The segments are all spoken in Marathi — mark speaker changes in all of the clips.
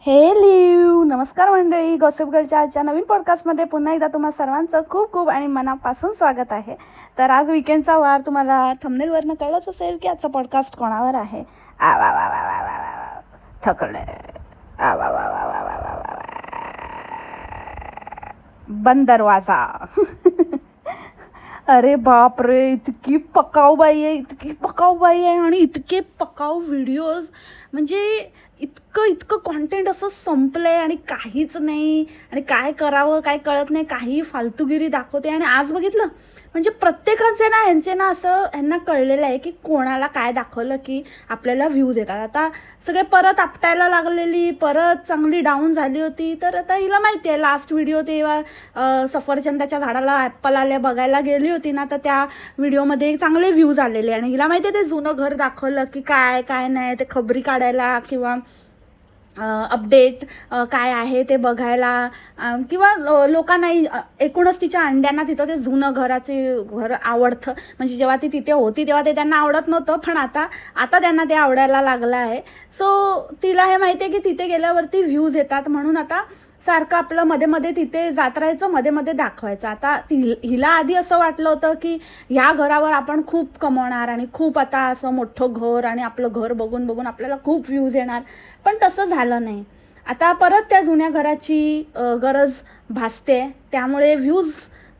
Speaker 1: हेलो नमस्कार मंडळी, गॉसिप गर्लच्या आजच्या नवीन पॉडकास्टमध्ये पुन्हा एकदा तुम्हा सर्वांचं खूप खूप आणि मनापासून स्वागत आहे. तर आज विकेंडचा वार तुम्हाला थंबनेलवरनं कळलंच असेल की आजचा पॉडकास्ट कोणावर आहे. आ वा वा वा वा वा वा वा थकले आ वा वा वा वा वा वा वा बंद दरवाजा. अरे बाप रे, इतकी पकाऊ बाई आहे आणि इतके पकाऊ व्हिडिओज. म्हणजे इतकं इतकं कॉन्टेंट असं संपलं आहे आणि काहीच नाही, आणि काय करावं काय कळत नाही, काही फालतूगिरी दाखवते. आणि आज बघितलं म्हणजे प्रत्येकाचे ना ह्यांचे ना असं ह्यांना कळलेलं आहे की कोणाला काय दाखवलं की आपल्याला व्ह्यूज येतात. आता सगळे परत आपटायला लागलेली, परत चांगली डाऊन झाली होती. तर आता हिला माहिती आहे, लास्ट व्हिडिओ तेव्हा सफरचंदाच्या झाडाला ॲप्पल आल्या बघायला गेली होती ना, तर त्या व्हिडिओमध्ये चांगले व्ह्यूज आलेले. आणि हिला माहिती आहे ते जुनं घर दाखवलं की काय काय नाही ते खबरी काढायला किंवा अपडेट काय आहे ते बघायला, किंवा लोकांना एकूणच तिच्या अंड्यांना तिचं ते जुनं घर आवडतं. म्हणजे जेव्हा ती तिथे होती तेव्हा ते त्यांना आवडत नव्हतं, पण आता त्यांना ते आवडायला लागलं आहे. सो तिला हे माहिती आहे की तिथे गेल्यावरती व्ह्यूज येतात, म्हणून आता सारखं आपलं मध्ये मध्ये तिथे जात राहायचं, मध्ये मध्ये दाखवायचं. आता हिला आधी असं वाटलं होतं की ह्या घरावर आपण खूप कमवणार आणि खूप आता असं मोठं घर आणि आपलं घर बघून बघून आपल्याला खूप व्ह्यूज येणार, पण तसं झालं नाही. आता परत त्या जुन्या घराची गरज भासते, त्यामुळे व्ह्यूज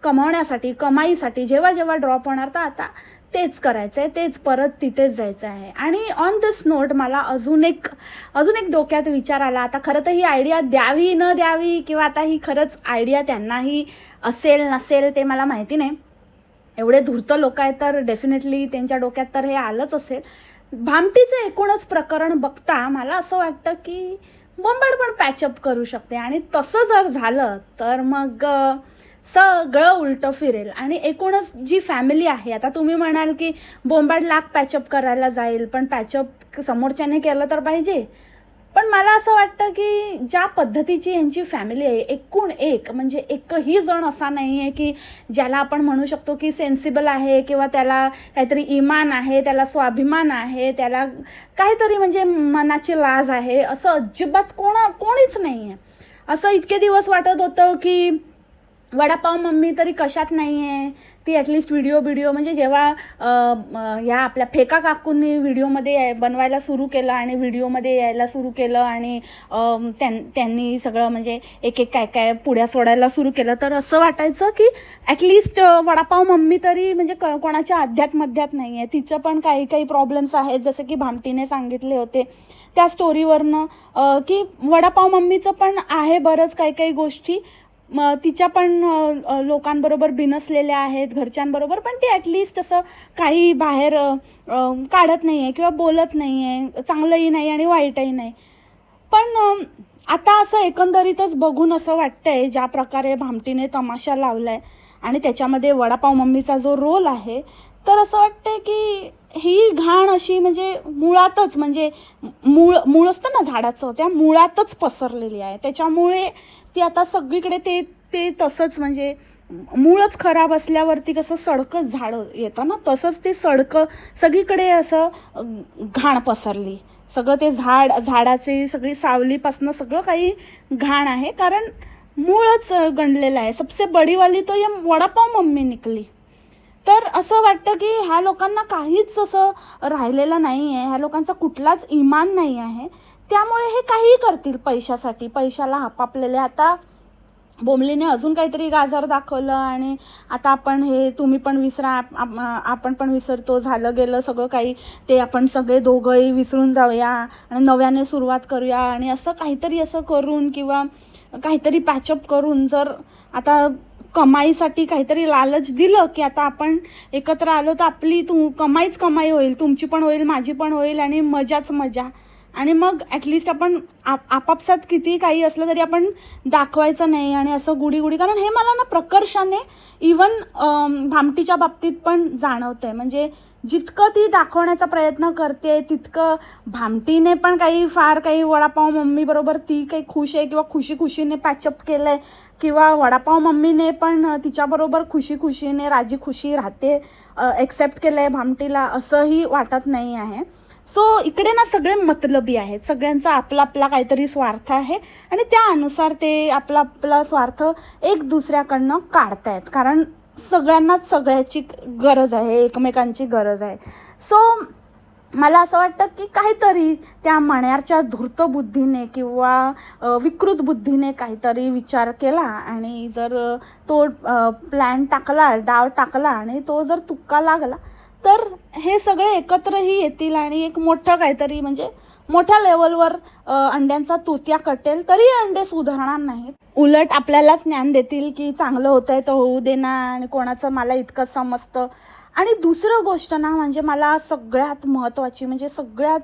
Speaker 1: कमाईसाठी जेव्हा जेव्हा ड्रॉप होणार तर आता तेच करायचं आहे, तेच परत तिथेच जायचं आहे. आणि ऑन दिस नोट मला अजून एक डोक्यात विचार आला. आता खरं तर ही आयडिया द्यावी न द्यावी, किंवा आता ही खरंच आयडिया त्यांनाही असेल नसेल ते मला माहिती नाही. एवढे धूर्त लोक आहेत तर डेफिनेटली त्यांच्या डोक्यात तर हे आलंच असेल. भामटीचं एकूणच प्रकरण बघता मला असं वाटतं की बोंबाड पण पॅचअप करू शकते, आणि तसं जर झालं तर मग सगळं उलटं फिरेल. आणि एकूणच जी फॅमिली आहे, आता तुम्ही म्हणाल की बोंबाड लाख पॅचअप करायला जाईल, पण पॅचअप समोरच्याने केलं तर पाहिजे. पण मला असं वाटतं की ज्या पद्धतीची यांची फॅमिली आहे, एकूण एक म्हणजे एकही जण असा नाही आहे की ज्याला आपण म्हणू शकतो की सेन्सिबल आहे, किंवा त्याला काहीतरी इमान आहे, त्याला स्वाभिमान आहे, त्याला काहीतरी म्हणजे मनाची लाज आहे, असं अजिबात कोणीच नाही आहे. असं इतके दिवस वाटत होतं की वडापाव मम्मी तरी कशात नाही आहे, ती ॲटलिस्ट व्हिडिओ म्हणजे जेव्हा ह्या आपल्या फेका काकूंनी व्हिडिओमध्ये बनवायला सुरू केलं आणि व्हिडिओमध्ये यायला सुरू केलं, आणि त्यांनी सगळं म्हणजे एक काय काय पुढ्या सोडायला सुरू केलं, तर असं वाटायचं की ॲटलिस्ट वडापाव मम्मी तरी म्हणजे कोणाच्या अध्यात्मध्यात नाही आहे. तिचं पण काही काही प्रॉब्लेम्स आहेत, जसं की भामटीने सांगितले होते त्या स्टोरीवरनं, की वडापाव मम्मीचं पण आहे बरंच काही काही गोष्टी, तिच्या पण लोकांबरोबर बिनसलेल्या आहेत घरच्यांबरोबर, पण ती ॲटलिस्ट असं काही बाहेर काढत नाही आहे किंवा बोलत नाही आहे, चांगलंही नाही आणि वाईटही नाही. पण आता असं एकंदरीतच बघून असं वाटतं आहे, ज्या प्रकारे भामटीने तमाशा लावला आहे आणि त्याच्यामध्ये वडापाव मम्मीचा जो रोल आहे, तर असं वाटतं की ही घाण अशी म्हणजे मुळातच म्हणजे मूळ असतं ना झाडाचं, त्या मुळातच पसरलेली आहे. त्याच्यामुळे ती आता सगळीकडे ते ते तसंच म्हणजे मूळच खराब असल्यावरती कसं सडकं झाडं येतं ना, तसंच ते सडकं सगळीकडे असं घाण पसरली. सगळं ते झाडाची सगळी सावलीपासनं सगळं काही घाण आहे, कारण मूळच गंडलेलं आहे. सबसे बडीवाली तो ये वडापाव मम्मी निकली. तर असं वाटतं की ह्या लोकांना काहीच असं राहिलेलं नाही आहे, ह्या लोकांचा कुठलाच इमान नाही आहे, त्यामुळे हे काहीही करतील पैशासाठी, पैशाला हापापलेले. आता बोमलीने अजून काहीतरी गाजर दाखवलं, आणि आता आपण हे तुम्ही पण विसरा, आपण पण विसरतो, झालं गेलं सगळं काही, ते आपण सगळे दोघंही विसरून जाऊया आणि नव्याने सुरुवात करूया, आणि असं काहीतरी असं करून किंवा काहीतरी पॅचअप करून, जर आता कमाईसाठी काहीतरी लालच दिलं की आता आपण एकत्र आलो तर आपली कमाई होईल, तुमची पण होईल, माझी पण होईल, आणि मजाच मजा. आणि मग ॲटलिस्ट आपण आपापसात किती काही असलं तरी आपण दाखवायचं नाही, आणि असं गुडी कारण हे मला ना प्रकर्षाने इवन भामटीच्या बाबतीत पण जाणवतं आहे. म्हणजे जितकं ती दाखवण्याचा प्रयत्न करते तितकं भामटीने पण फार काही वडापाव मम्मीबरोबर ती काही खुश आहे किंवा खुशीने पॅचअप केलं आहे, किंवा वडापाव मम्मीने पण तिच्याबरोबर खुशीने राजी खुशी राहते, एक्सेप्ट केलं आहे भामटीला, असंही वाटत नाही आहे. सो इकडे ना सगळे मतलबी आहेत, सगळ्यांचा आपला आपला काहीतरी स्वार्थ आहे आणि त्यानुसार ते आपला आपला स्वार्थ एक दुसऱ्याकडनं काढतायत, कारण सगळ्यांनाच सगळ्याची गरज आहे, एकमेकांची गरज आहे. सो मला असं वाटतं की काहीतरी त्या मण्यारच्या धूर्त बुद्धीने किंवा विकृत बुद्धीने काहीतरी विचार केला आणि जर तो प्लॅन टाकला, डाव टाकला आणि तो जर तुक्का लागला तर हे सगळे एकत्रही येतील आणि एक मोठं काहीतरी म्हणजे मोठ्या लेवलवर अंड्यांचा तुत्या कटेल, तरी अंडे सुधारणार नाहीत. उलट आपल्यालाच ज्ञान देतील की चांगलं होतंय तर होऊ दे ना, आणि कोणाचं मला इतकं समजतं. आणि दुसरं गोष्ट ना म्हणजे मला सगळ्यात महत्त्वाची म्हणजे सगळ्यात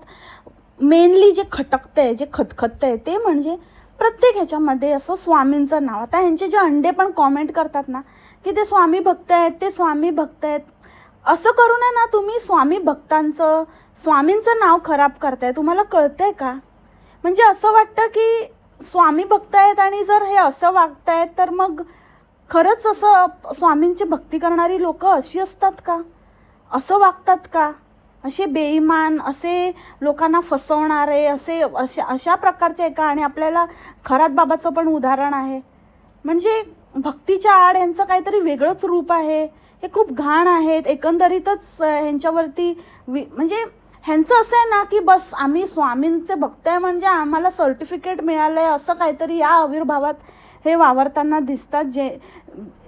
Speaker 1: मेनली जे खटकतंय, जे खतखततंय ते म्हणजे प्रत्येक ह्याच्यामध्ये असं स्वामींचं नाव. आता ह्यांचे जे अंडे पण कॉमेंट करतात ना की ते स्वामी भक्त आहेत, ते स्वामी भक्त आहेत, असं करू नये ना तुम्ही. स्वामींचं नाव खराब करताय, तुम्हाला कळतंय का? म्हणजे असं वाटतं की स्वामी भक्त आहेत आणि जर हे असं वागतायत तर मग खरंच असं स्वामींची भक्ती करणारी लोक अशी असतात का? असं वागतात का? असे बेईमान, असे लोकांना फसवणारे, अशा प्रकारचे आहे का? आणि आपल्याला खरात बाबाचं पण उदाहरण आहे. म्हणजे भक्तीच्या आड यांचं काहीतरी वेगळंच रूप आहे. हे खूप घाण आहेत. एकंदरीतच ह्यांच्यावरती म्हणजे ह्यांचं असं आहे ना की बस आम्ही स्वामींचे भक्त आहे म्हणजे आम्हाला सर्टिफिकेट मिळालं आहे, असं काहीतरी या आविर्भावात हे वावरताना दिसतात,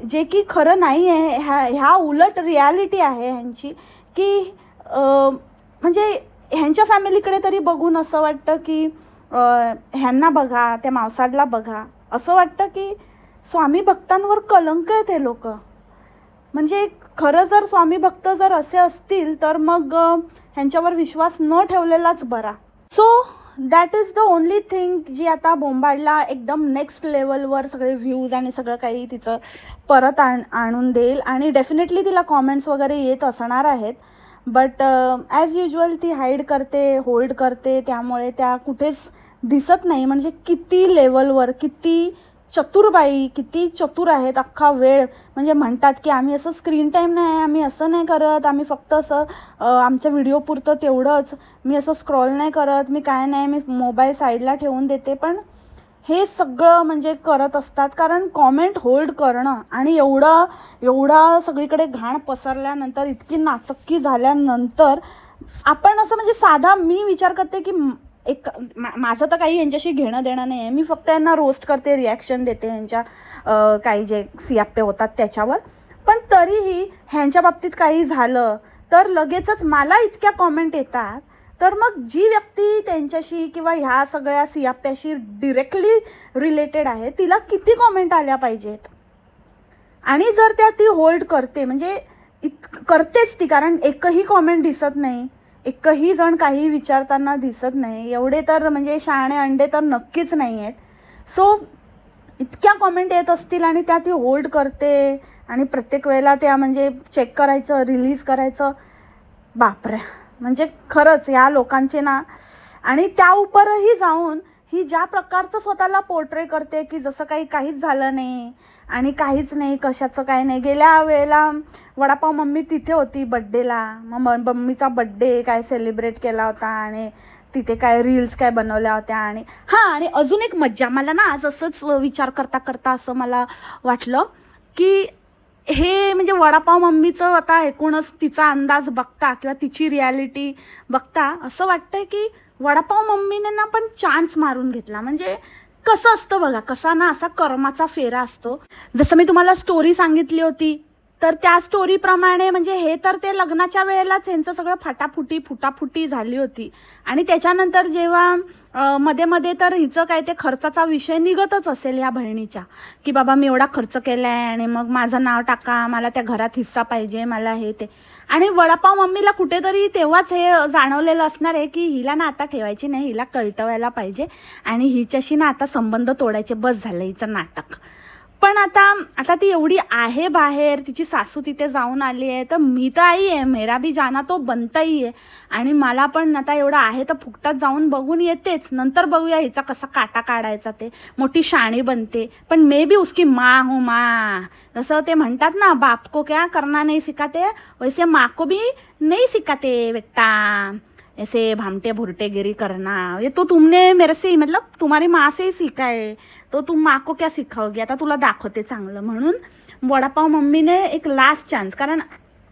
Speaker 1: जे की खरं नाही आहे. ह्या उलट रियालिटी आहे ह्यांची की म्हणजे ह्यांच्या फॅमिलीकडे तरी बघून असं वाटतं की ह्यांना बघा, त्या मावसाडला बघा, असं वाटतं की स्वामी भक्तांवर कलंक आहेत हे लोक. म्हणजे खरं जर स्वामी भक्त जर असे असतील तर मग ह्यांच्यावर विश्वास न ठेवलेलाच बरा. So that is the only thing जी आता बोंबाडला एकदम नेक्स्ट लेवलवर सगळे व्ह्यूज आणि सगळं काही तिचं परत आणून देईल. आणि डेफिनेटली तिला कॉमेंट्स वगैरे येत असणार आहेत, बट ॲज युजल ती हाईड करते, होल्ड करते, त्यामुळे त्या कुठेच दिसत नाही. म्हणजे किती लेवलवर, किती चतुरबाई, किती चतुर आहेत. अख्खा वेळ म्हणजे म्हणतात की आम्ही असं स्क्रीन टाईम नाही, आम्ही असं नाही करत, आम्ही फक्त असं आमच्या व्हिडिओपुरतं तेवढंच, मी असं स्क्रॉल नाही करत, मी काय नाही, मी मोबाईल साईडला ठेवून देते. पण हे सगळं म्हणजे करत असतात, कारण कॉमेंट होल्ड करणं आणि एवढा सगळीकडे घाण पसरल्यानंतर, इतकी नाचक्की झाल्यानंतर आपण असं म्हणजे साधा मी विचार करते की माझं तर काही यांच्याशी घेणं देणं नाही आहे. मी फक्त यांना रोस्ट करते, रिॲक्शन देते यांच्या काही जे सियाप्पे होतात त्याच्यावर. पण तरीही ह्यांच्या बाबतीत काही झालं तर लगेचच मला इतक्या कॉमेंट येतात. तर मग जी व्यक्ती त्यांच्याशी किंवा ह्या सगळ्या सियाप्प्याशी डिरेक्टली रिलेटेड आहे तिला किती कॉमेंट आल्या पाहिजेत. आणि जर ती होल्ड करते म्हणजे करतेच ती, कारण एकही कॉमेंट दिसत नाही, एकही जण काही विचारताना दिसत नाही. एवढे तर म्हणजे शहाणे अंडे तर नक्कीच नाही आहेत. सो इतक्या कॉमेंट येत असतील आणि ती होल्ड करते आणि प्रत्येक वेळेला त्या म्हणजे चेक करायचं, रिलीज करायचं. बापरे, म्हणजे खरंच ह्या लोकांचे ना. आणि त्या उपरही जाऊन ही ज्या प्रकारचं स्वतःला पोर्ट्रे करते की जसं काहीच झालं नाही आणि काहीच नाही, कशाचं काही नाही. गेल्या वेळेला वडापाव मम्मी तिथे होती बड्डेला, मग मम्मीचा बड्डे काय सेलिब्रेट केला होता आणि तिथे काय रील्स काय बनवल्या होत्या. आणि आणि अजून एक मज्जा मला ना आज असंच विचार करता करता असं मला वाटलं की हे म्हणजे वडापाव मम्मीचं आता एकूणच तिचा अंदाज बघता किंवा तिची रियालिटी बघता असं वाटतंय की वडापाव मम्मीने ना पण चान्स मारून घेतला. म्हणजे कसं असतं बघा, कसा ना असा कर्माचा फेरा असतो. जसं मी तुम्हाला स्टोरी सांगितली होती तर त्या स्टोरीप्रमाणे म्हणजे हे तर ते लग्नाच्या वेळेलाच ह्यांचं सगळं फुटाफुटी झाली होती. आणि त्याच्यानंतर जेव्हा मध्ये तर हिचं काय ते खर्चाचा विषय निघतच असेल ह्या बहिणीच्या की बाबा मी एवढा खर्च केला आहे आणि मग माझं नाव टाका, मला त्या घरात हिस्सा पाहिजे, मला हे ते. आणि वडापाव मम्मीला कुठेतरी तेव्हाच हे जाणवलेलं असणार आहे की हिला ना आता ठेवायची नाही, हिला कळटवायला पाहिजे आणि हिच्याशी ना आता संबंध तोडायचे, बस झालं हिचं नाटक. पण आता ती एवढी आहे बाहेर, तिची सासू तिथे जाऊन आली आहे, तर मी तर आई आहे, मेरा भी जाना तो बनता ही आहे. आणि मला पण आता एवढं आहे तर फुकटात जाऊन बघून येतेच, नंतर बघूया हिचा कसा काटा काढायचा ते. मोठी शाणी बनते, पण मे बी उसकी माँ हूँ माँ. जसं ते म्हणतात ना, बाप को क्या करना नहीं सिखाते वैसे माँ को भी नहीं सिखाते बेटा. ऐसे भामटे भुरटेगिरी करना, ये तो तुमने मेरे से मतलब तुम्हारी माँ से ही सीखा है, तो तुम माँ को क्या सिखाओगी, आता तुला दाखवते चांगलं. म्हणून वडापाव मम्मीने एक लास्ट चान्स, कारण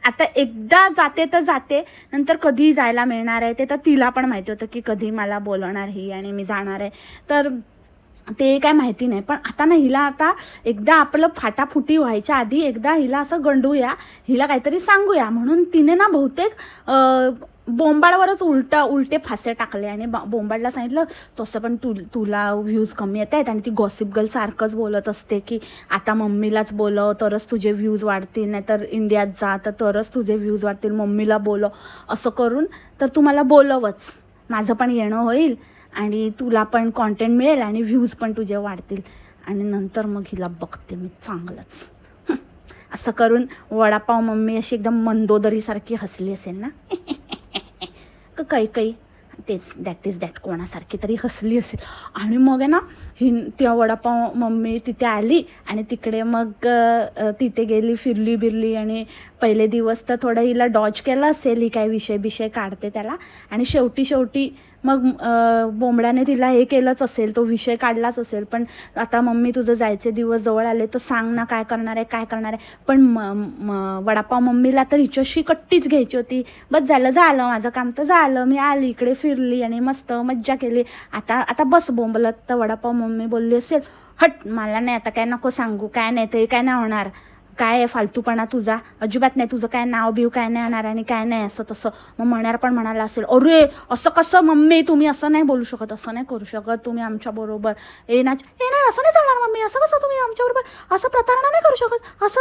Speaker 1: आता एकदा जाते तर जाते, नंतर कधी जायला मिळणार आहे ते तर तिला पण माहिती होतं की कधी मला बोलवणार ही आणि मी जाणार आहे, तर ते काय माहिती नाही. पण आता ना हिला आता एकदा आपलं फाटाफुटी व्हायच्या आधी एकदा हिला असं गंडूया, हिला काहीतरी सांगूया, म्हणून तिने ना बहुतेक बोंबाडवरच उलटे फासे टाकले आणि बोंबाडला सांगितलं तसं पण तुला व्ह्यूज कमी येत आहेत आणि ती गॉसिप गर्ल सारखंच बोलत असते की आता मम्मीलाच बोलव तरच तुझे व्ह्यूज वाढतील, नाहीतर इंडियात जा तरच तुझे व्ह्यूज वाढतील, मम्मीला बोलव, असं करून तर तू मला बोलवच, माझं पण येणं होईल आणि तुला पण कॉन्टेंट मिळेल आणि व्ह्यूज पण तुझे वाढतील. आणि नंतर मग हिला बघते मी चांगलंच. असं करून वडापाव मम्मी अशी एकदम मंदोदरीसारखी हसली असेल ना, काही तेच दॅट इज दॅट कोणासारखी तरी हसली असेल. आणि मग आहे ना त्या वडापाव मम्मी तिथे आली आणि तिकडे मग तिथे गेली, फिरली बिरली आणि पहिले दिवस तर थोडं हिला डॉज केला असेल, ही काय विषय काढते त्याला, आणि शेवटी मग बोंबड्याने तिला हे केलंच असेल, तो विषय काढलाच असेल. पण आता मम्मी तुझं जायचे दिवस जवळ आले तर सांग ना काय करणार आहे. पण वडापाव मम्मीला तर हिच्याशी कट्टीच घ्यायची होती. बस झालं माझं काम तर झालं, मी आली इकडे फिरली आणि मस्त मज्जा केली, आता बस बोंबलत. तर वडापाव मम्मी बोलली असेल, हट मला नाही आता काय नको सांगू, काय नाही ते काय नाही होणार, काय आहे फालतूपणा तुझा, अजिबात नाही, तुझं काय नाव बिव काय नाही येणार आणि काय नाही असं तसं. मग मण्यार पण म्हणाला असेल, अरे असं कसं मम्मी, तुम्ही असं नाही बोलू शकत, असं नाही करू शकत तुम्ही आमच्याबरोबर, हे नाही असं नाही चालणार मम्मी, असं कसं तुम्ही आमच्याबरोबर असं प्रतारणा नाही करू शकत, असं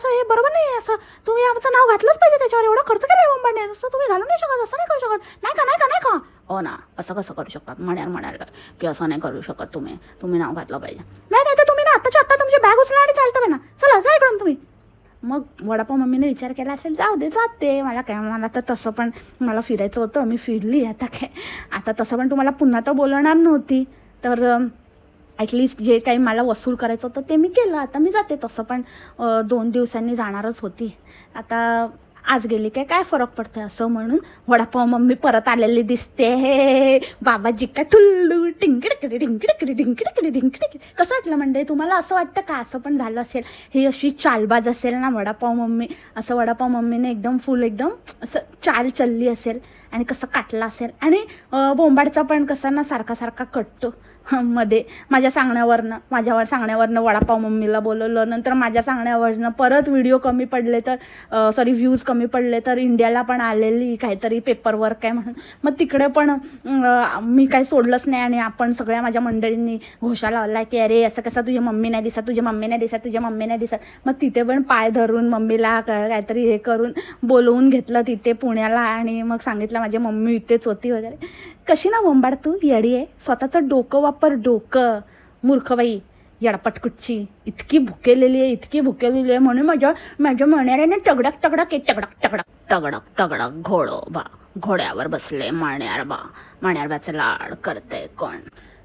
Speaker 1: हे बरोबर नाही आहे, असं तुम्ही आमचं नाव घातलंच पाहिजे त्याच्यावर, एवढा खर्च केला बोंबाडणे, असं तुम्ही घालू नाही शकत, असं नाही करू शकत, नाही का हो ना, असं कसं करू शकतात, म्हणाल की असं नाही करू शकत, तुम्ही नाव घातलं पाहिजे, नाही तर तुम्ही ना आत्ताच्या आत्ता तुमची बॅग उचला आणि चालतं ना, चला जा इकडून तुम्ही. मग वडापाव मम्मीने विचार केला असेल, जाऊ दे जाते, मला तर तसं पण मला फिरायचं होतं, मी फिरली, आता तसं पण तुम्हाला पुन्हा तर बोलवणार नव्हती, तर ॲटलिस्ट जे काही मला वसूल करायचं होतं ते मी केलं, आता मी जाते, तसं पण 2 दिवसांनी जाणारच होती, आता आज गेली काय फरक पडतोय, असं म्हणून वडापाव मम्मी परत आलेली दिसते. हे बाबाजी का ठुल्लू टिंकडे. कसं वाटलं म्हणजे तुम्हाला, असं वाटतं का असं पण झालं असेल, ही अशी चालबाज असेल ना वडापाव मम्मी, असं वडापाव मम्मीने एकदम असं चाल चलली असेल आणि कसं काटलं असेल. आणि बोंबाडचा पण कसा ना सारखा कटतो मध्ये माझ्या सांगण्यावरनं वडापाव मम्मीला बोलवलं, नंतर माझ्या सांगण्यावरनं परत व्हिडिओ कमी पडले तर व्ह्यूज कमी पडले तर इंडियाला पण आलेली काहीतरी पेपरवर्क आहे म्हणून, मग तिकडे पण मी काही सोडलंच नाही आणि आपण सगळ्या माझ्या मंडळींनी घोषा लावला की अरे असं कसं तुझी मम्मी नाही दिसत. मग तिथे पण पाय धरून मम्मीला काहीतरी हे करून बोलवून घेतलं तिथे पुण्याला आणि मग सांगितलं माझी मम्मी इथेच होती वगैरे. कशी ना बोंबाड तू येडी आहे, स्वतःचं डोकं वापर, डोकं मूर्खबाई येडपटकुटची, इतकी भुकेलेली आहे म्हणून माझ्या म्हणणाऱ्याने टगडक घोड्यावर बसले मण्यारबाचं लाड करते कोण,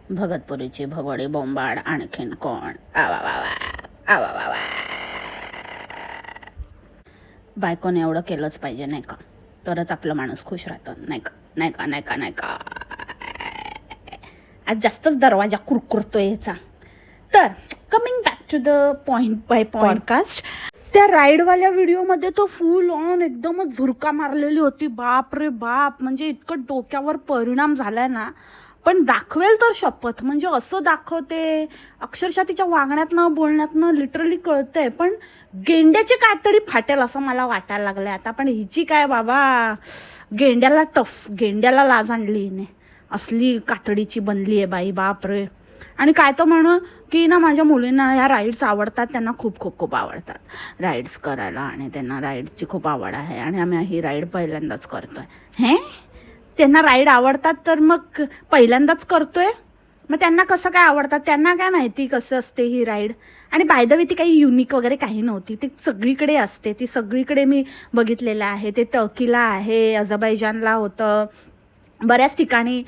Speaker 1: भगतपुरीची भगवडी बोंबाड आणखीन कोण, आवा. बायकोने एवढं केलंच पाहिजे नाही का, तरच आपलं माणूस खुश राहतं, नाही का. आज जास्तच दरवाजा कुरकुरतोय ह्याचा. तर coming back to the point by podcast, त्या राईडवाल्या व्हिडिओमध्ये तो फुल ऑन एकदमच झुरका मारलेली होती, बाप रे बाप, म्हणजे इतकं डोक्यावर परिणाम झालाय ना. पण दाखवेल तर शपथ, म्हणजे असं दाखवते अक्षरशः तिच्या वागण्यातनं बोलण्यातनं लिटरली कळतंय, पण गेंड्याची कातडी फाटेल असं मला वाटायला लागलं आता. पण हिची काय बाबा, गेंड्याला लाज आणली हिने, असली कातडीची बनली आहे बाई, बाप रे. आणि काय तर म्हणून की ना माझ्या मुलींना ह्या राईड्स आवडतात, त्यांना खूप आवडतात राईड्स करायला आणि त्यांना राईडची खूप आवड आहे आणि आम्ही ही राईड पहिल्यांदाच करतोय. त्यांना राईड आवडतात तर मग पहिल्यांदाच करतोय, मग त्यांना कसं काय आवडतात, त्यांना काय माहिती कसं असते ही राईड. आणि बाय द वे ती काही युनिक वगैरे काही नव्हती, ती सगळीकडे असते, ती सगळीकडे मी बघितलेलं आहे. ते टर्कीला आहे, अझरबैजानला होतं, बऱ्याच ठिकाणी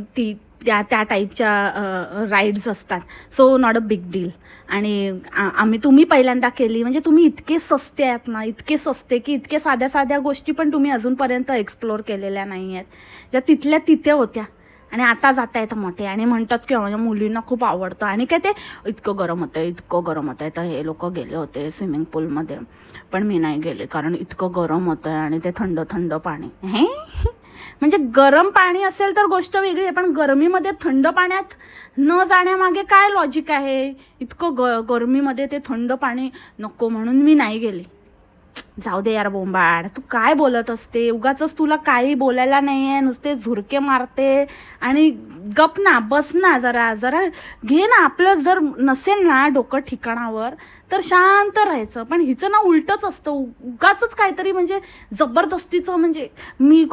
Speaker 1: ती त्या त्या टाईपच्या राईड्स असतात. So not a big deal. आणि तुम्ही पहिल्यांदा केली म्हणजे तुम्ही इतके सस्ते आहात ना, इतके सस्ते की इतके साध्या साध्या गोष्टी पण तुम्ही अजूनपर्यंत एक्सप्लोर केलेल्या नाही आहेत, ज्या तिथल्या तिथे होत्या आणि आता जाता येतं मोठे आणि म्हणतात की माझ्या मुलींना खूप आवडतं. आणि काय ते इतकं गरम होतं, इतकं गरम होतं आहे. तर हे लोक गेले होते स्विमिंग पूलमध्ये, पण मी नाही गेले कारण इतकं गरम होतं आहे आणि ते थंड थंड पाणी. हे म्हणजे गरम पाणी असेल तर गोष्ट वेगळी आहे, पण गरमीमध्ये थंड पाण्यात न जाण्यामागे काय लॉजिक आहे? इतकं गरमीमध्ये ते थंड पाणी नको म्हणून मी नाही गेली. जाऊ दे यार बोंबाड, तू काय बोलत असते उगाच, तुला काही बोलायला नाही आहे, नुसते झुरके मारते आणि गप ना, बस ना, जरा जरा घे ना आपलं. जर नसेल ना डोकं ठिकाणावर तर शांत राहायचं. पण हिचं ना उलटच असतं, उगाच काहीतरी म्हणजे जबरदस्तीचं. म्हणजे मी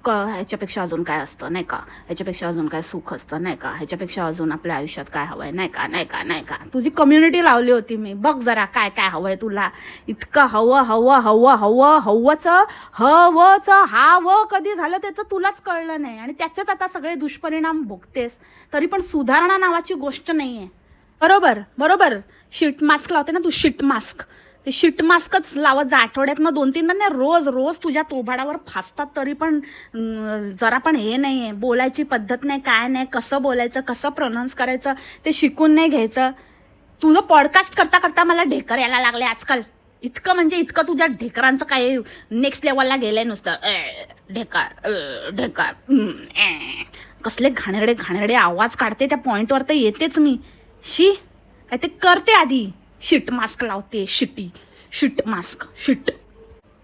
Speaker 1: ह्याच्यापेक्षा अजून काय असतं नाही का, ह्याच्यापेक्षा अजून काय सुख असतं नाही का, ह्याच्यापेक्षा अजून आपल्या आयुष्यात काय हवंय नाही का, नाही का, नाही का. तुझी कम्युनिटी लावली होती मी, बघ जरा काय काय हवंय तुला. इतकं हवं हवं हवं हवं हवंचं हवंचं हावं कधी झालं त्याचं तुलाच कळलं नाही आणि त्याचेच आता सगळे दुष्परिणाम भोगतेस. तरी पण सुधारणा नावाची गोष्ट नाही आहे. बरोबर बरोबर. शीट मास्क लावते ना तू, शीट मास्क. ते शीट मास्कच लावत जा, आठवड्यातनं 2-3 नाही, रोज रोज तुझ्या तोभाडावर फासतात. तरी पण जरा पण हे नाही आहे, बोलायची पद्धत नाही, काय नाही, कसं बोलायचं, कसं प्रोनाऊन्स करायचं ते शिकून नाही घ्यायचं. तुझं पॉडकास्ट करता करता मला ढेकर यायला लागले आजकाल. इतकं म्हणजे इतकं तुझ्या ढेकरांचं काय नेक्स्ट लेवलला गेलंय नुसतं. ढेकर ढेकर कसले घाणेरडे घाणेरडे आवाज काढते. त्या पॉईंटवर तर येतेच मी. शी काय ते करते आधी. शीट मास्क लावते, शीट मास्क शीट.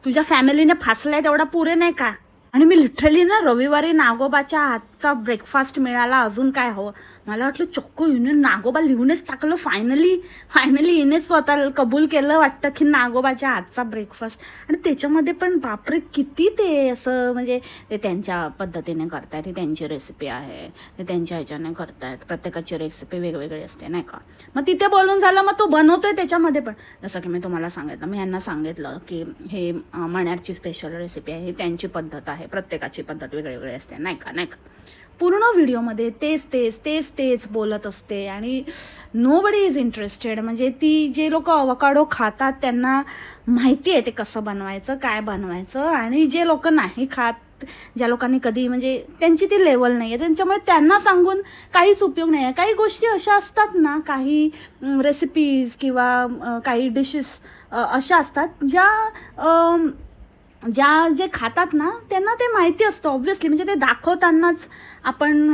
Speaker 1: तुझ्या फॅमिलीने फासलाय तेवढा पुरे नाही का? आणि मी लिटरली ना रविवारी नागोबाच्या हातचा ब्रेकफास्ट मिळाला, अजून काय हवं. मला वाटलं चक्क हिने नागोबा लिहूनच टाकलं. फायनली हिने स्वतः कबूल केलं वाटतं की नागोबाच्या हातचा ब्रेकफास्ट. आणि त्याच्यामध्ये पण बापरे किती ते असं म्हणजे ते त्यांच्या पद्धतीने करतायत, ही त्यांची रेसिपी आहे, ते त्यांच्या ह्याच्याने करतायत. प्रत्येकाची रेसिपी वेगवेगळी असते नाही का. मग तिथे बोलून झालं, मग तो बनवतोय त्याच्यामध्ये पण. जसं की मी तुम्हाला सांगितलं, मी यांना सांगितलं की हे मण्यारची स्पेशल रेसिपी आहे, ही त्यांची पद्धत आहे, प्रत्येकाची पद्धत वेगळी असते नाही का, नाही का. पूर्ण व्हिडिओमध्ये तेच तेच तेच तेच बोलत असते आणि नोबडी इज इंटरेस्टेड. म्हणजे ती जे लोक अवकाडो खातात त्यांना माहिती आहे ते कसं बनवायचं, काय बनवायचं. आणि जे लोक नाही खात, ज्या लोकांनी कधी म्हणजे त्यांची ती लेवल नाही आहे, त्यांच्यामुळे त्यांना सांगून काहीच उपयोग नाही आहे. काही गोष्टी अशा असतात ना, काही रेसिपीज किंवा काही डिशेस अशा असतात जे खातात ना त्यांना ते माहिती असतं ऑब्व्हियसली. म्हणजे ते दाखवतानाच आपण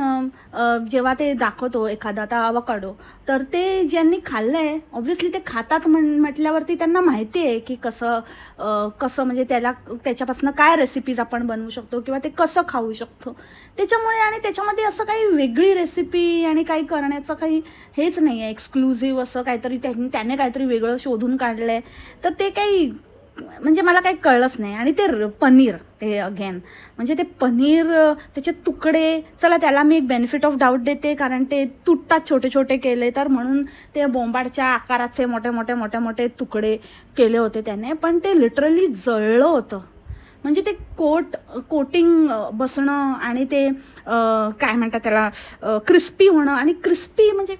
Speaker 1: जेव्हा ते दाखवतो एखादा आता अवकाडो, तर ते ज्यांनी खाल्लं आहे ऑब्व्हियसली ते खातात म्हटल्यावरती त्यांना माहिती आहे की कसं म्हणजे त्याच्यापासून काय रेसिपीज आपण बनवू शकतो किंवा ते कसं खाऊ शकतो. त्याच्यामुळे आणि त्याच्यामध्ये असं काही वेगळी रेसिपी आणि काही करण्याचं काही हेच नाही आहे, एक्सक्लुझिव्ह असं काहीतरी त्याने काहीतरी वेगळं शोधून काढलं आहे. तर ते काही म्हणजे मला काही कळलंच नाही. आणि ते पनीर, ते अगेन म्हणजे ते पनीर, त्याचे तुकडे, चला त्याला मी एक बेनिफिट ऑफ डाऊट देते कारण ते तुटतात छोटे छोटे केले तर, म्हणून ते बोंबाडच्या आकाराचे मोठे मोठे मोठे मोठे तुकडे केले होते त्याने. पण ते लिटरली जळलं होतं. म्हणजे ते कोटिंग बसणं आणि ते काय म्हणतात त्याला क्रिस्पी होणं. आणि क्रिस्पी म्हणजे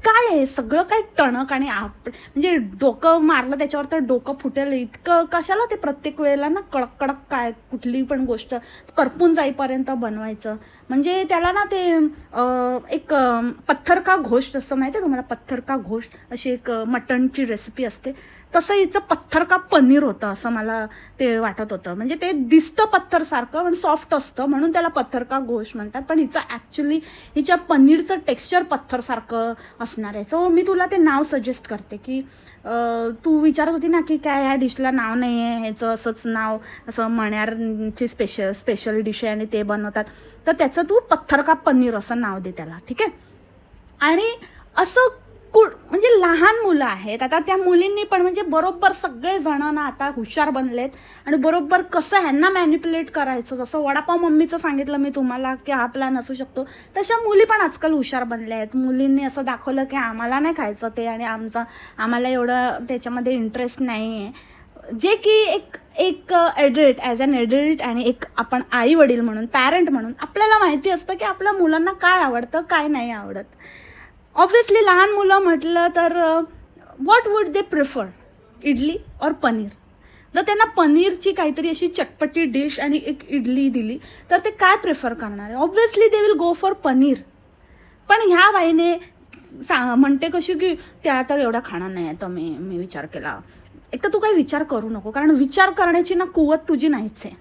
Speaker 1: काय आहे, सगळं काय टणक आणि म्हणजे डोकं मारलं त्याच्यावर तर डोकं फुटेल इतकं कशाला ते प्रत्येक वेळेला ना कडक कडक काय कुठली पण गोष्ट करपून जाईपर्यंत बनवायचं. म्हणजे त्याला ना ते एक पत्थर का घोष्ट असं माहिती आहे तुम्हाला, पत्थर का घोष्ट अशी एक मटणची रेसिपी असते, तसं हिचं पत्थर का पनीर होतं असं मला ते वाटत होतं. म्हणजे ते दिसतं पत्थरसारखं पण सॉफ्ट असतं म्हणून त्याला पत्थर का घोष म्हणतात, पण हिचं ॲक्च्युली हिच्या पनीरचं टेक्स्चर पत्थरसारखं असणार आहे. सो मी तुला ते नाव सजेस्ट करते की तू विचारत होती ना की काय ह्या डिशला नाव नाही आहे, ह्याचं असंच नाव, असं मण्यारची स्पेशल डिश आहे आणि ते बनवतात, तर त्याचं तू पत्थर का पनीर असं नाव दे त्याला, ठीक आहे. आणि असं म्हणजे लहान मुलं आहेत आता, त्या मुलींनी पण म्हणजे बरोबर सगळे जण ना आता हुशार बनलेत आणि बरोबर कसं ह्यांना मॅनिप्युलेट करायचं. जसं वडापाव मम्मीचं सांगितलं मी तुम्हाला की हा प्लॅन असू शकतो, तशा मुली पण आजकाल हुशार बनल्या आहेत. मुलींनी असं दाखवलं की आम्हाला नाही खायचं ते आणि आम्हाला एवढं त्याच्यामध्ये इंटरेस्ट नाही आहे. जे की एक एक ॲडल्ट, ॲज अन ॲडल्ट आणि एक आपण आई वडील म्हणून, पॅरेंट म्हणून आपल्याला माहिती असतं की आपल्या मुलांना काय आवडतं, काय नाही आवडत. ऑब्व्हियसली लहान मुलं म्हटलं तर what would they prefer, idli और पनीर. जर त्यांना पनीरची काहीतरी अशी चटपटी डिश आणि एक इडली दिली तर ते काय प्रिफर करणार आहे? Obviously they will go for paneer. पण ह्या बाईने म्हणते कशी की त्या तर एवढा खाणार नाही आहे, तर मी विचार केला. एक तर तू काही विचार करू नको, कारण विचार करण्याची ना कुवत तुझी नाहीच आहे.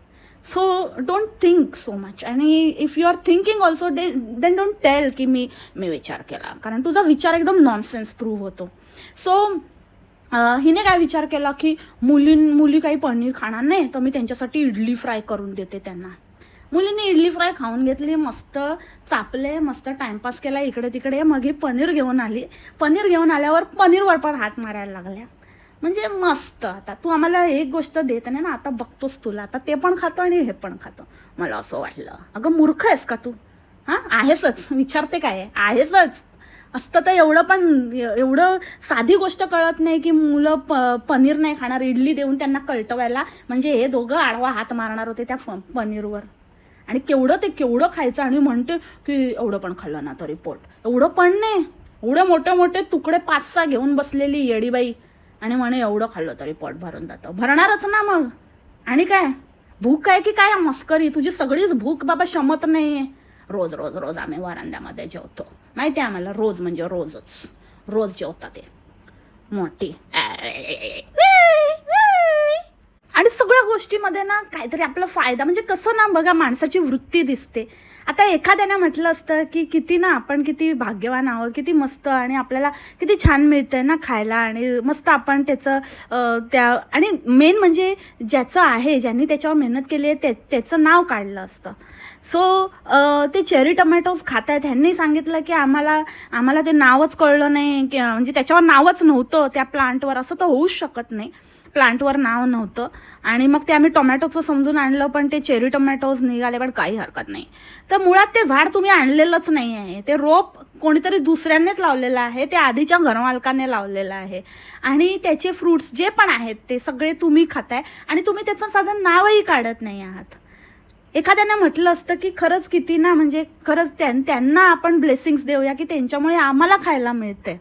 Speaker 1: So don't think so much. आणि if you are thinking also then don't tell की मी विचार केला, कारण तुझा विचार एकदम नॉनसेन्स प्रूव्ह होतो. सो हिने काय विचार केला की मुली काही पनीर खाणार नाही, तर मी त्यांच्यासाठी इडली फ्राय करून देते त्यांना. मुलींनी इडली फ्राय खाऊन घेतली, मस्त चापले, मस्त टाइमपास केला इकडे तिकडे. मग ही पनीर घेऊन आली. पनीर घेऊन आल्यावर पनीरवर पण हात मारायला लागल्या. म्हणजे मस्त. आता तू आम्हाला एक गोष्ट देत नाही ना, आता बघतोस तुला, आता ते पण खातो आणि हे पण खातो. मला असं वाटलं, अगं मूर्ख आहेस का तू? हां, आहेसच. विचारते काय आहेसच. असतं तर एवढं साधी गोष्ट कळत नाही की मुलं पनीर नाही खाणार, इडली देऊन त्यांना कळटवायला. म्हणजे हे दोघं आडवा हात मारणार होते त्या पनीरवर. आणि केवढं खायचं. आणि म्हणते की एवढं पण खाल्लं ना तरी पोट. एवढं पण नाही, एवढे मोठे मोठे तुकडे 5-6 घेऊन बसलेली येडीबाई. आणि म्हणे एवढं खाल्लं तरी पोट भरून जातं. भरणारच ना मग. आणि काय भूक आहे की काय मस्करी? तुझी सगळीच भूक बाबा शमत नाही. रोज रोज रोज आम्ही वरांड्यामध्ये जेवतो, माहिती आहे आम्हाला. रोज म्हणजे रोज जेवतात ते मोठी. आणि सगळ्या गोष्टीमध्ये ना काहीतरी आपला फायदा. म्हणजे कसं ना बघा, माणसाची वृत्ती दिसते. आता एखाद्याने म्हटलं असतं की किती ना आपण किती भाग्यवान आहोत, किती मस्त, आणि आपल्याला किती छान मिळतंय ना खायला, आणि मस्त आपण त्याचं त्या, आणि मेन म्हणजे ज्याचं आहे, ज्यांनी त्याच्यावर मेहनत केली आहे त्याचं नाव काढलं असतं. सो ते चेरी टमॅटोज खात आहेत, ह्यांनी सांगितलं की आम्हाला ते नावच कळलं नाही, की म्हणजे त्याच्यावर नावच नव्हतं त्या प्लांटवर. असं तर होऊच शकत नाही, प्लांटवर नाव नव्हतं. आणि मग ते आम्ही टोमॅटोचं समजून आणलं, पण ते चेरी टोमॅटोज निघाले. पण काही हरकत नाही. तर मुळात ते झाड तुम्ही आणलेलंच नाही आहे, ते रोप कोणीतरी दुसऱ्यांनीच लावलेलं आहे, ते आधीच्या घरमालकाने लावलेलं आहे. आणि त्याचे फ्रूट्स जे पण आहेत ते सगळे तुम्ही खाताय, आणि तुम्ही त्याचं साधं नावही काढत नाही आहात. एखाद्यानं म्हटलं असतं की खरंच किती ना, म्हणजे खरंच त्यांना आपण ब्लेसिंग्स देऊया की त्यांच्यामुळे आम्हाला खायला मिळते.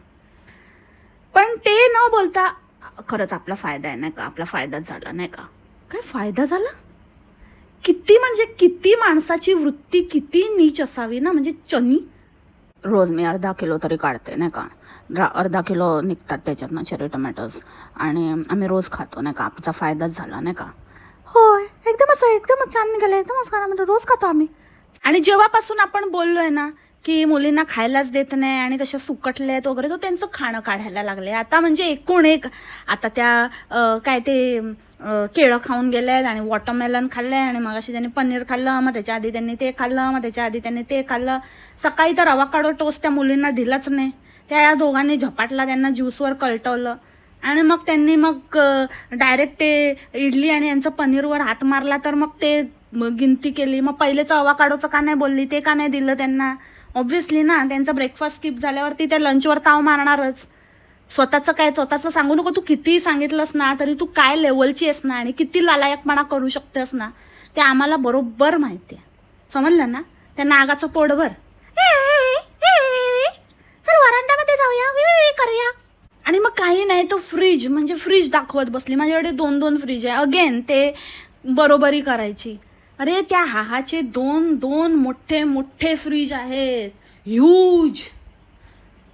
Speaker 1: पण ते न बोलता खरंच आपला फायदा आहे नाही का, आपला फायदाच झाला नाही का. काय फायदा झाला? किती म्हणजे किती माणसाची वृत्ती किती नीच असावी ना. म्हणजे चनी रोज मी अर्धा किलो तरी काढते नाही का. अर्धा किलो निघतात त्याच्यातनं चेरी टोमॅटोज, आणि आम्ही रोज खातो नाही का. आमचा फायदाच झाला नाही का. होय, एकदमच छान निघालं, एकदमच छान, म्हणजे रोज खातो आम्ही. आणि जेव्हापासून आपण बोललोय ना की मुलींना खायलाच देत नाही आणि कशा सुकटल्या आहेत वगैरे, तो त्यांचं खाणं काढायला लागले आता. म्हणजे एकूण एक. आता त्या काय ते केळं खाऊन गेले आहेत, आणि वॉटरमेलन खाल्लं आहे, आणि मग अशी त्यांनी पनीर खाल्लं, मग त्याच्या आधी त्यांनी ते खाल्लं, मग त्याच्या आधी त्यांनी ते खाल्लं. सकाळी तर अवाकाडो टोस्ट त्या मुलींना दिलाच नाही. त्या या दोघांनी झपाटला त्यांना ज्यूसवर कळटवलं, आणि मग त्यांनी मग डायरेक्ट ते इडली आणि यांचं पनीरवर हात मारला. तर मग ते गिनती केली. मग पहिलेचं अवाकाडोचं का नाही बोलली, ते का नाही दिलं त्यांना? ऑब्व्हियसली ना, त्यांचा ब्रेकफास्ट स्किप झाल्यावरती त्या लंचवर ताव मारणारच. स्वतःचं सांगू नको. तू कितीही सांगितलंस ना तरी तू काय लेवलची आहेस ना, आणि किती लालायकपणा करू शकतेस ना, ते आम्हाला बरोबर माहिती आहे. समजलं ना? त्या नागाचं पोटभर. चल वरांड्यामध्ये जाऊया, करूया. आणि मग काही नाही, तो फ्रीज दाखवत बसली. माझ्याकडे 2 फ्रीज आहे. अगेन ते बरोबरी करायची. अरे त्या हाहाचे 2 मोठे फ्रीज आहेत, ह्यूज.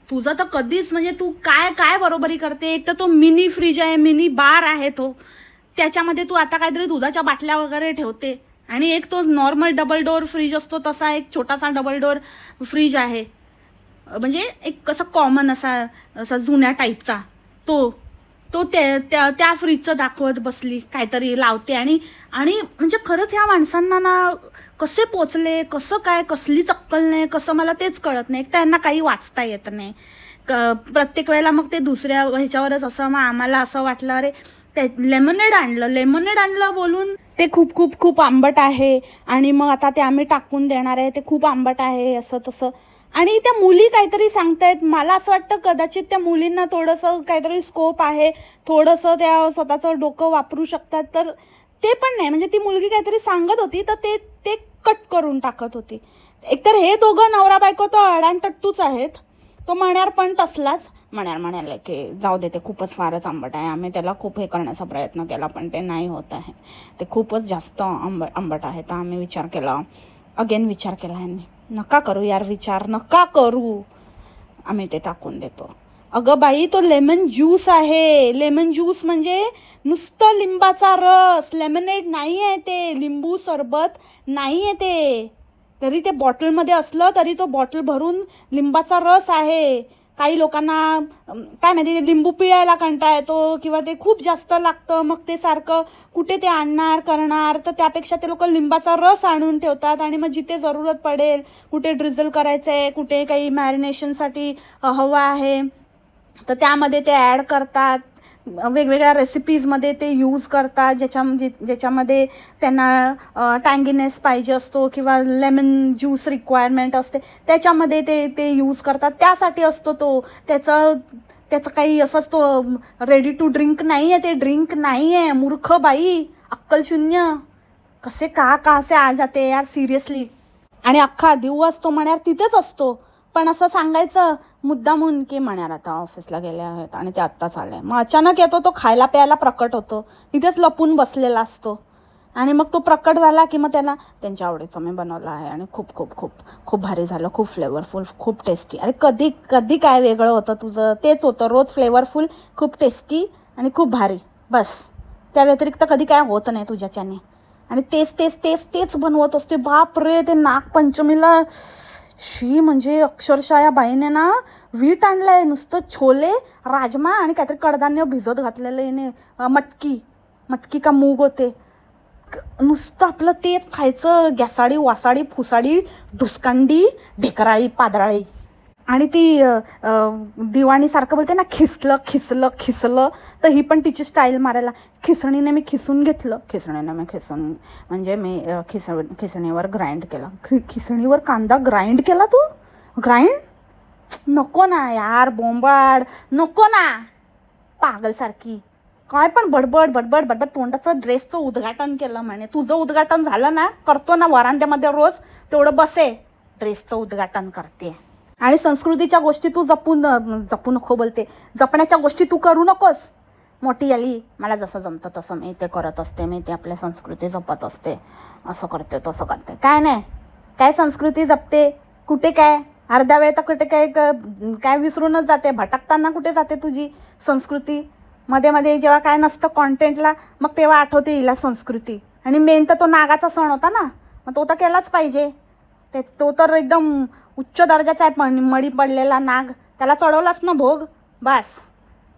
Speaker 1: तुझं तर कधीच, म्हणजे तू काय बरोबरी करते. एक तर तो मिनी फ्रीज आहे, मिनी बार आहे तो, त्याच्यामध्ये तू आता काहीतरी दुधाच्या बाटल्या वगैरे ठेवते. आणि एक तो नॉर्मल डबल डोअर फ्रीज असतो तसा एक छोटासा डबल डोअर फ्रीज आहे, म्हणजे एक कसं कॉमन असा जुन्या टाईपचा तो त्या फ्रीजचं दाखवत बसली, काहीतरी लावते. आणि म्हणजे खरंच ह्या माणसांना ना कसे पोचले, कसं काय, कसलीच अक्कल नाही, कसं मला तेच कळत नाही. त्यांना काही वाचता येत नाही प्रत्येक वेळेला. मग ते दुसऱ्या ह्याच्यावरच असं. मग आम्हाला असं वाटलं, अरे ते लेमनेड आणलं बोलून ते खूप आंबट आहे, आणि मग आता ते आम्ही टाकून देणार आहे, ते खूप आंबट आहे, असं तसं. आणि त्या मुली काहीतरी सांगतायत. मला असं वाटतं कदाचित त्या मुलींना थोडंसं काहीतरी स्कोप आहे, थोडंसं त्या स्वतःचं डोकं वापरू शकतात. तर ते पण नाही, म्हणजे ती मुलगी काहीतरी सांगत होती तर ते ते कट करून टाकत होती. एकतर हे दोघं नवरा बायको तो अडाणटट्टूच आहेत. तो मण्यार पण तसलाच. मण्यार म्हणाला की जाऊ दे, ते खूपच फारच आंबट आहे, आम्ही त्याला खूप हे करण्याचा प्रयत्न केला पण ते नाही होत आहे, ते खूपच जास्त आंबट आहे. तर आम्ही विचार केला, अगेन विचार केला ह्यांनी, नका करू यार विचार, नका करू, आम्ही ते टाकून देतो. अगं बाई, तो लेमन ज्यूस आहे. लेमन ज्यूस म्हणजे नुसतं लिंबाचा रस, लेमनेड नाही आहे ते, लिंबू सरबत नाही आहे ते. तरी ते बॉटलमध्ये असलं तरी तो बॉटल भरून लिंबाचा रस आहे. काही लोकांना काय माहिती, लिंबू पिळायला कंटाळा येतो किंवा ते खूप जास्त लागतं, मग ते सारखं कुठे ते आणणार करणार, तर त्यापेक्षा ते लोक लिंबाचा रस आणून ठेवतात आणि मग जिथे जरूरत पडेल, कुठे ड्रिझल करायचं आहे, कुठे काही मॅरिनेशनसाठी हवं आहे, तर त्यामध्ये ते ॲड करतात. वेगवेगळ्या रेसिपीजमध्ये ते यूज करतात, ज्याच्यामध्ये त्यांना टँगीनेस पाहिजे असतो किंवा लेमन ज्यूस रिक्वायरमेंट असते, त्याच्यामध्ये ते यूज करतात. त्यासाठी असतो तो. त्याचं काही असंच तो रेडी टू ड्रिंक नाही आहे, ते ड्रिंक नाही आहे. मूर्ख बाई, अक्कलशून्य, कसे असे आ जाते यार, सिरियसली. आणि अख्खा दिवस तो म्हण्यार तिथेच असतो, पण असं सांगायचं मुद्दामून की म्हण्यार आता ऑफिसला गेले आहेत आणि ते आत्ताच आले. मग अचानक येतो तो, खायला प्यायला प्रकट होतो, तिथेच लपून बसलेला असतो. आणि मग तो प्रकट झाला की मग त्याला त्यांच्या आवडीचं मी बनवलं आहे आणि खूप खूप खूप खूप भारी झालं, खूप फ्लेवरफुल, खूप टेस्टी. अरे कधी कधी काय वेगळं होतं तुझं? तेच होतं रोज, फ्लेवरफुल, खूप टेस्टी आणि खूप भारी, बस. त्या व्यतिरिक्त कधी काय होत नाही तुझ्याच्याने. आणि तेच तेच तेच तेच बनवत असते. बाप रे, ते नागपंचमीला शी, म्हणजे अक्षरशः या बाईने ना वीट आणलाय, नुसतं छोले, राजमा आणि काहीतरी कडधान्य भिजत घातलेलं येणे, मटकी का मूग होते, नुसतं आपलं तेच खायचं. गॅसाडी वासाडी फुसाडी ढुसकांडी ढेकराळी पादराळी. आणि ती दिवाणीसारखं बोलते ना, खिसलं, तर ही पण तिची स्टाईल मारायला, खिसणीने मी खिसून घेतलं, म्हणजे मी खिसणीवर ग्राइंड केला. खिसणीवर कांदा ग्राइंड केला तू? ग्राइंड नको ना यार, बोंबाड नको ना, पागलसारखी. काय पण बडबड. तोंडाचं ड्रेसचं उद्घाटन केलं म्हणे. तुझं उद्घाटन झालं ना, करतो ना वरांड्यामध्ये रोज, तेवढं बसे, ड्रेसचं उद्घाटन करते. आणि संस्कृतीच्या गोष्टी तू जपू नको बोलते, जपण्याच्या गोष्टी तू करू नकोस. मोठी आली, मला जसं जमतं तसं मी ते करत असते, मी ते आपल्या संस्कृती जपत असते, असं करते तसं करते. काय नाही, काय संस्कृती जपते कुठे? काय अर्धा वेळ तर कुठे काय विसरूनच जाते, भटकताना कुठे जाते तुझी संस्कृती? मध्ये जेव्हा काय नसतं कॉन्टेंटला, मग तेव्हा आठवते हिला संस्कृती. आणि मेन तर तो नागाचा सण होता ना, मग तो तर केलाच पाहिजे. तो तर एकदम उच्च दर्जाचा आहे, मडी पडलेला नाग, त्याला चढवलास ना भोग, बस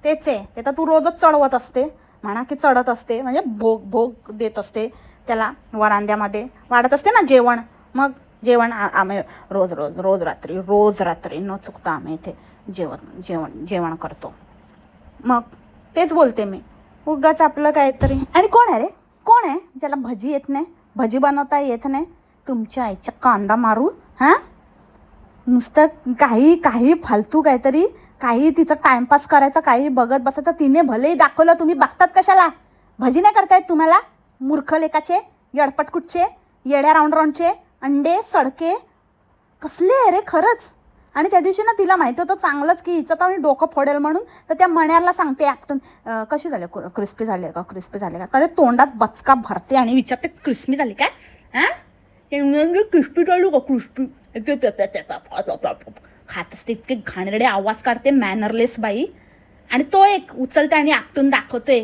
Speaker 1: तेच आहे. ते तर तू रोजच चढवत असते, म्हणा की चढत असते, म्हणजे भोग देत असते त्याला. वरांद्यामध्ये वाढत असते ना जेवण, मग जेवण आम्ही रोज रात्री न चुकता आम्ही इथे जेवण करतो. मग तेच बोलते मी, उगाच आपलं काहीतरी. आणि कोण आहे ज्याला भजी येत नाही, भजी बनवता येत नाही? तुमच्या आईच्या कांदा मारू, हां? नुसतं काही फालतू काहीतरी, काही तिचं टाइमपास करायचं, काही बघत बसायचं. तिने भलेही दाखवलं, तुम्ही बघतात कशाला? भजी नाही करतायत तुम्हाला? मूर्ख लेकाचे, यडपटकुटचे, येड्या राऊंडचे अंडे सडके कसले आहे रे खरंच. आणि त्या दिवशी ना तिला माहिती होतं चांगलंच की हिचं तर डोकं फोडेल म्हणून, तर त्या मण्याला सांगते आपटून, कशी झाले, क्रिस्पी झाले का? तर तोंडात बचका भरते आणि विचारते, क्रिस्पी झाली काय? हां, क्रिस्पी चालू का? क्रिस्पी खात असते, इतके घाणेरडे आवाज काढते, मॅनरलेस बाई. आणि तो एक उचलते आणि आपटून दाखवतोय,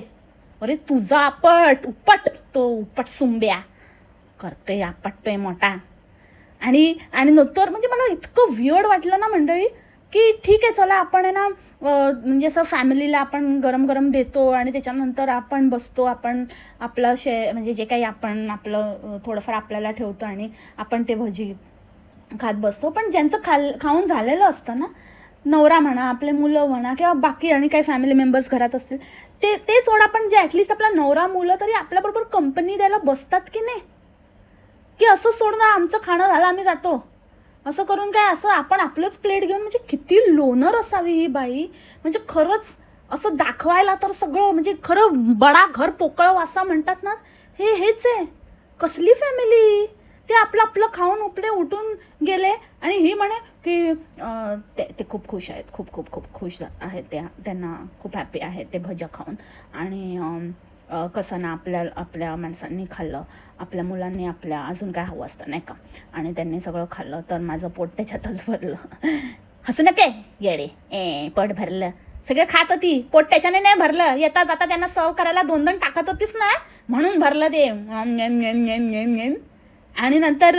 Speaker 1: अरे तुझा तो उपट सुंब्या करतोय, आपटतोय मोठा. आणि नंतर म्हणजे मला इतकं वियर्ड वाटलं ना मंडळी, की ठीक आहे चला, आपण आहे ना म्हणजे असं फॅमिलीला आपण गरम देतो आणि त्याच्यानंतर आपण बसतो, आपण आपलं म्हणजे जे काही आपण आपलं थोडंफार आपल्याला ठेवतो आणि आपण ते भजी खात बसतो. पण ज्यांचं खाऊन झालेलं असतं ना, नवरा म्हणा, आपले मुलं म्हणा, किंवा बाकी आणि काही फॅमिली मेंबर्स घरात असतील, ते सोडा, पण जे ॲटलिस्ट आपला नवरा मुलं तरी आपल्याबरोबर कंपनी द्यायला बसतात की नाही, की असं सोडणं आमचं खाणं झालं आम्ही जातो. असं करून काय असं आपण आपलंच प्लेट घेऊन, म्हणजे किती लोनर असावी ही बाई. म्हणजे खरंच असं दाखवायला तर सगळं, म्हणजे खरं बडा घर पोकळ वासा म्हणतात ना, हेच आहे. कसली फॅमिली. ते आपलं आपलं खाऊन उपले उठून गेले आणि ही म्हणे की ते खूप खुश आहेत, खूप खूप खूप खुश आहेत, त्यांना खूप हॅपी आहेत ते भज्या खाऊन. आणि कसं ना आपल्या माणसांनी खाल्लं, आपल्या मुलांनी आपल्या अजून काय हवं असतं नाही का, आणि त्यांनी सगळं खाल्लं तर माझं पोट त्याच्यातच भरलं. हसू नके येडे, पोट भरलं. सगळे खात होती, पोट त्याच्याने नाही भरलं. येता जाता त्यांना सर्व करायला 2-2 टाकत होतीस ना, म्हणून भरलं ते. आणि नंतर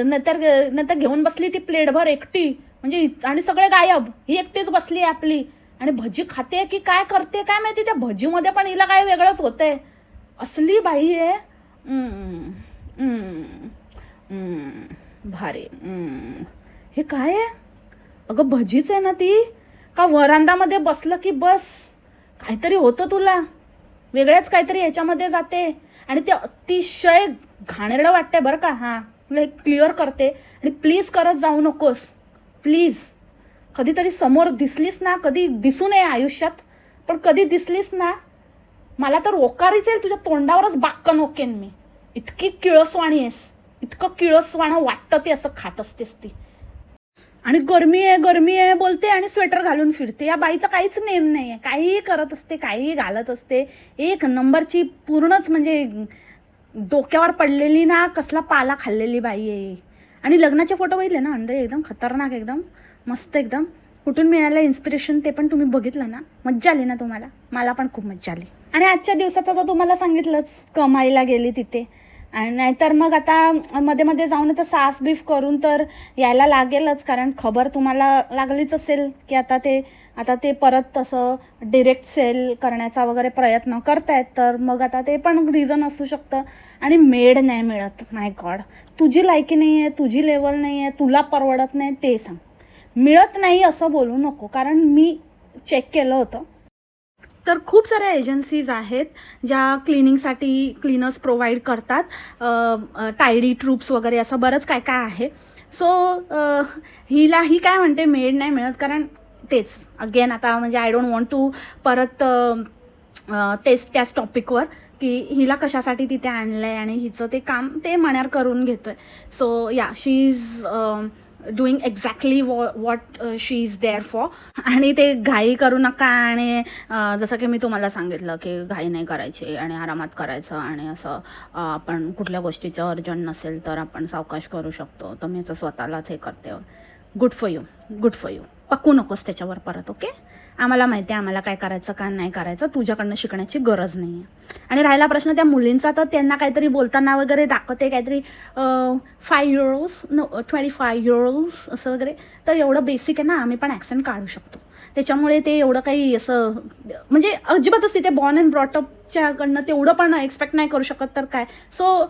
Speaker 1: नंतर नंतर घेऊन बसली ती प्लेटभर एकटी, म्हणजे आणि सगळे गायब, ही एकटीच बसली आहे आपली आणि भजी खाते की काय करते काय माहिती. त्या भजीमध्ये पण हिला काय वेगळंच होतंय. असली बाई आहे. भारी. हे काय आहे अगं, भजीच आहे ना ती, का वरांदामध्ये बसलं की बस काहीतरी होतं तुला, वेगळ्याच काहीतरी याच्यामध्ये जाते आणि ते अतिशय घाणेरडं वाटतंय बरं का. हां, तुला एक क्लिअर करते आणि प्लीज करत जाऊ नकोस, प्लीज. कधीतरी समोर दिसलीस ना, कधी दिसू नये आयुष्यात, पण कधी दिसलीस ना, मला तर ओकारीच येईल, तुझ्या तोंडावरच बाक्कन ओकेन मी. इतकी किळसवाणी आहेस, इतकं किळसवाणं वाटतं ते असं खात असतेस ती. आणि गरमी आहे बोलते आणि स्वेटर घालून फिरते. या बाईचा काहीच नेम नाही आहे, काहीही करत असते, काहीही घालत असते. एक नंबरची पूर्णच म्हणजे डोक्यावर पडलेली ना, कसला पाला खाल्लेली बाई आहे. आणि लग्नाचे फोटो बघितले ना, अंडे एकदम खतरनाक, एकदम मस्त, एकदम. कुठून मिळालं इन्स्पिरेशन ते पण तुम्ही बघितलं ना. मज्जा आली ना तुम्हाला? मला पण खूप मज्जा आली. आणि आजच्या दिवसाचं तर तुम्हाला सांगितलंच, कमाईला गेली तिथे. आणि नाहीतर मग आता मध्ये मध्ये जाऊन आता साफ बीफ करून तर यायला लागेलच, कारण खबर तुम्हाला लागलीच असेल की आता ते परत तसं डिरेक्ट सेल करण्याचा वगैरे प्रयत्न करतायत. तर मग आता ते पण रिझन असू शकतं. आणि मेड नाही मिळत. माय गॉड, तुझी लायकी नाही आहे, तुझी लेवल नाही आहे, तुला परवडत नाही ते सांग. मिळत नाही असं बोलू नको, कारण मी चेक केलं होतं. तर खूप साऱ्या एजन्सीज आहेत ज्या क्लिनिंगसाठी क्लीनर्स प्रोव्हाइड करतात. टायडी ट्रूप्स वगैरे असं बरंच काय काय आहे. सो ही काय म्हणते मेड नाही मिळत, कारण तेच अगेन आता म्हणजे आय डोंट वॉन्ट टू परत त्याच टॉपिकवर की हिला कशासाठी तिथे आणलं आहे आणि हिचं ते काम ते मण्यार करून घेतो आहे. So yeah, she is doing exactly what she is there for. आणि ते घाई करू नका. आणि जसं की मी तुम्हाला सांगितलं की घाई नाही करायची आणि आरामात करायचं, आणि असं आपण कुठल्या गोष्टीचं अर्जंट नसेल तर आपण सावकाश करू शकतो. तर मी तर स्वतःलाच हे करते. Good for you, good for you. पकू नकोस त्याच्यावर परत, ओके. आम्हाला माहिती आहे आम्हाला काय करायचं काय नाही करायचं, तुझ्याकडनं शिकण्याची गरज नाही आहे. आणि राहिला प्रश्न त्या मुलींचा, तर त्यांना काहीतरी बोलताना वगैरे दाखवते काहीतरी 5 युरोज, 25 युरोज असं वगैरे. तर एवढं बेसिक आहे ना, आम्ही पण ॲक्सेंट काढू शकतो. त्याच्यामुळे ते एवढं काही असं म्हणजे अजिबातच तिथे बॉर्न अँड ब्रॉटअपच्याकडनं तेवढं पण एक्सपेक्ट नाही करू शकत. तर काय, सो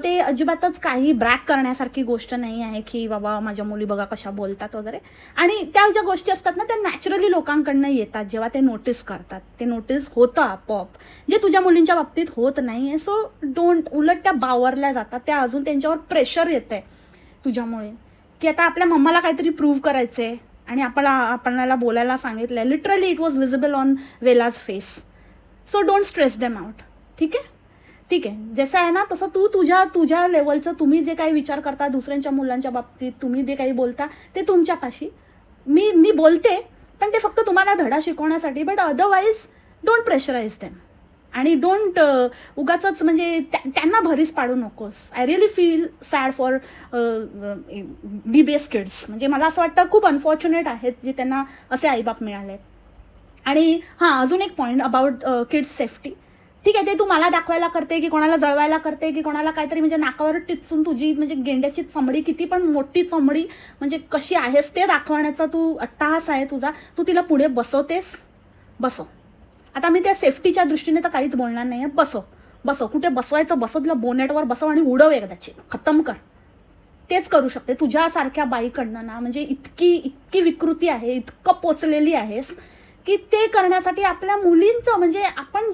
Speaker 1: ते अजिबातच काही ब्रॅक करण्यासारखी गोष्ट नाही आहे की बाबा माझ्या मुली बघा कशा बोलतात वगैरे. आणि त्या ज्या गोष्टी असतात ना, त्या नॅचरली लोकांकडनं येतात जेव्हा ते नोटीस करतात. ते नोटीस होतं आपोआप, जे तुझ्या मुलींच्या बाबतीत होत नाही आहे. सो डोंट, उलट त्या बावरल्या जातात, त्या अजून त्यांच्यावर प्रेशर येतं आहे तुझ्यामुळे, की आता आपल्या मम्माला काहीतरी प्रूव्ह करायचं आहे आणि आपल्याला बोलायला सांगितलं आहे. Literally it was visible on Vela's face. So don't stress them out. ठीक आहे, ठीक आहे. जसं आहे ना तसं तू तुझ्या लेवलचं तुम्ही जे काही विचार करता दुसऱ्यांच्या मुलांच्या बाबतीत, तुम्ही जे काही बोलता ते तुमच्यापाशी. मी बोलते पण ते फक्त तुम्हाला धडा शिकवण्यासाठी. But otherwise don't pressurise them. आणि डोंट उगाचच म्हणजे त्यांना भरीस पाडू नकोस. I really feel sad for DBS kids. म्हणजे मला असं वाटतं खूप अनफॉर्च्युनेट आहेत जे त्यांना असे आईबाप मिळाले. आणि हां, अजून एक पॉईंट अबाउट किड्स सेफ्टी. ठीक आहे, ते तू मला दाखवायला करते की कोणाला जळवायला करते की कोणाला काहीतरी म्हणजे नाकावर टिचून तुझी म्हणजे गेंड्याची चमडी किती पण मोठी चमडी म्हणजे कशी आहेस ते दाखवण्याचा तू अट्टाहास आहे तुझा. तू तिला पुढे बसवतेस, बसव. आता मी त्या सेफ्टीच्या दृष्टीने तर काहीच बोलणार नाही आहे. बसव, कुठे बसवायचं बसव, तिला बोनेटवर बसव आणि उडव एकदाची, खतम कर. तेच करू शकते. तुझ्यासारख्या बाईकडनं ना म्हणजे इतकी विकृती आहे, इतकं पोचलेली आहेस की ते करण्यासाठी आपल्या मुलींचं म्हणजे आपण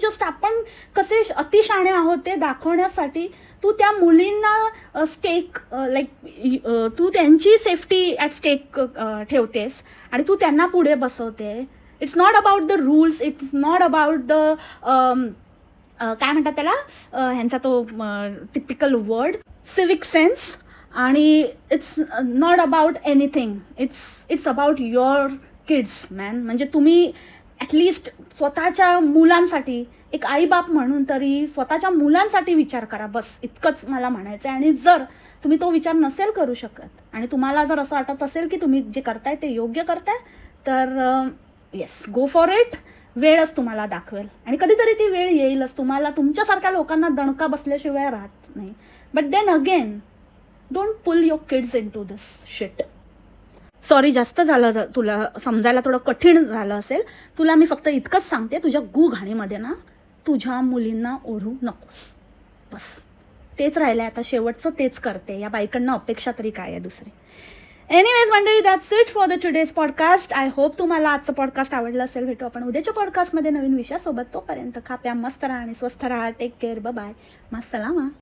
Speaker 1: कसे अतिशाणे आहोत ते दाखवण्यासाठी तू त्या मुलींना स्टेक लाईक तू त्यांची सेफ्टी ॲट स्टेक ठेवतेस आणि तू त्यांना पुढे बसवते. It's not about the rules, it's not about the काय म्हणतात त्याला ह्यांचा तो टिपिकल वर्ड सिविक सेन्स, आणि it's not about anything. It's about your kids man. म्हणजे तुम्ही ॲटलिस्ट स्वतःच्या मुलांसाठी एक आईबाप म्हणून तरी स्वतःच्या मुलांसाठी विचार करा. बस इतकंच मला म्हणायचं आहे. आणि जर तुम्ही तो विचार नसेल करू शकत आणि तुम्हाला जर असं वाटत असेल की तुम्ही जे करताय ते योग्य करताय, तर येस, गो फॉर इट. वेळच तुम्हाला दाखवेल आणि कधीतरी ती वेळ येईलच. तुम्हाला तुमच्यासारख्या लोकांना दणका बसल्याशिवाय राहत नाही. But then again, don't pull your kids into this shit. Sorry, जास्त झालं, तुला समजायला थोडं कठीण झालं असेल. तुला मी फक्त इतकंच सांगते, तुझ्या घाणीमध्ये ना तुझ्या मुलींना ओढू नकोस. बस तेच राहिलं आहे आता. शेवटचं तेच करते. या बायकांना अपेक्षा तरी काय आहे दुसरी. एनिवेज मंडळी, that's it for the today's podcast. I hope तुम्हाला आजचं पॉडकास्ट आवडलं असेल. भेटू आपण उद्याच्या पॉडकास्टमध्ये नवीन विषयासोबत. तोपर्यंत खा प्या, मस्त राहा आणि स्वस्थ राहा. Take care. बाय. मासलामा.